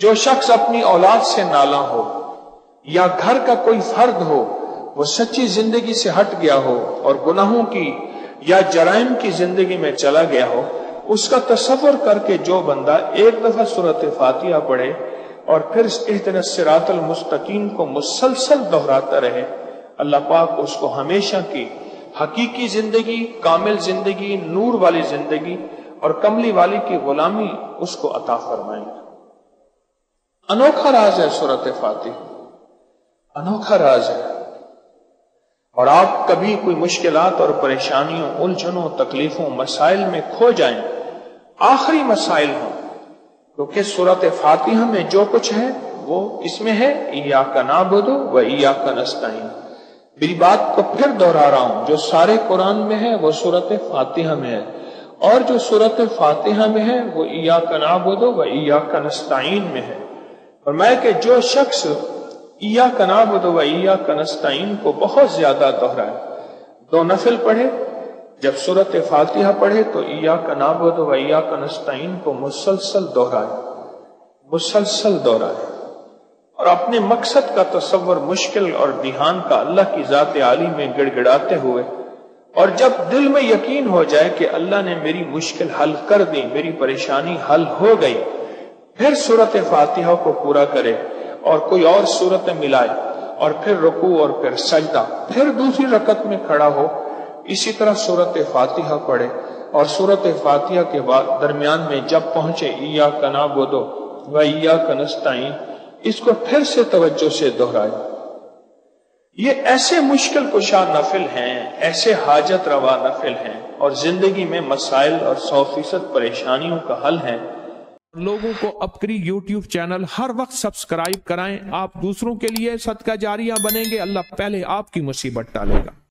जो शख्स अपनी औलाद से नाला हो या घर का कोई फर्द हो, वो सच्ची जिंदगी से हट गया हो और गुनाहों की या जराइम की जिंदगी में चला गया हो, उसका तसव्वुर करके जो बंदा एक दफा सूरत फातिहा पढ़े और फिर इहदिनस सिरातल मुस्तकीम को मुसलसल दोहराता रहे, अल्लाह पाक उसको हमेशा की हकीकी जिंदगी, कामिल जिंदगी, नूर वाली जिंदगी और कमली वाली की गुलामी उसको अता फरमाएंगे। अनोखा राज है सूरत फातिहा, अनोखा राज है। और आप कभी कोई मुश्किलात और परेशानियों, उलझनों, तकलीफों, मसाइल में खो जाएं, आखिरी मसाइल हों, क्योंकि सूरत फातिहा में जो कुछ है वो इसमें है, इय्याका नअबुदु व इय्याका नस्तईन। मेरी बात को फिर दोहरा रहा हूं, जो सारे कुरान में है वो सूरत फातिहा में है, और जो सूरत फातिहा में है वो इय्याका नअबुदु व इय्याका नस्तईन में है। और मैं कि जो शख्स इय्याका नअबुदु व इय्याका नस्तईन को बहुत ज्यादा दोहराए, दो नफिल पढ़े, जब सूरत फातिहा पढ़े तो इय्याका नअबुदु व इय्याका नस्तईन को मुसलसल दोहराए, मुसलसल दोहराए, और अपने मकसद का तसव्वुर मुश्किल और ध्यान का अल्लाह की जात आली में गिड़गिड़ाते हुए, और जब दिल में यकीन हो जाए कि अल्लाह ने मेरी मुश्किल हल कर दी, मेरी परेशानी हल हो गई, फिर सूरत फातिहा को पूरा करे और कोई और सूरत मिलाए, और फिर रुकू और फिर सजदा, फिर दूसरी रकत में खड़ा हो, इसी तरह सूरत फातिहा पढ़े, और सूरत फातिहा के बाद दरमियान में जब पहुंचे इय्याका नअबुदु व इय्याका नस्तईन, इसको फिर से तवज्जो से दोहराए। ये ऐसे मुश्किल कुशा नफिल हैं, ऐसे हाजत रवा नफिल हैं, और जिंदगी में मसाइल और 100% परेशानियों का हल है। लोगों को अपनी YouTube चैनल हर वक्त सब्सक्राइब कराएं। आप दूसरों के लिए सदका जारिया बनेंगे, अल्लाह पहले आपकी मुसीबत टालेगा।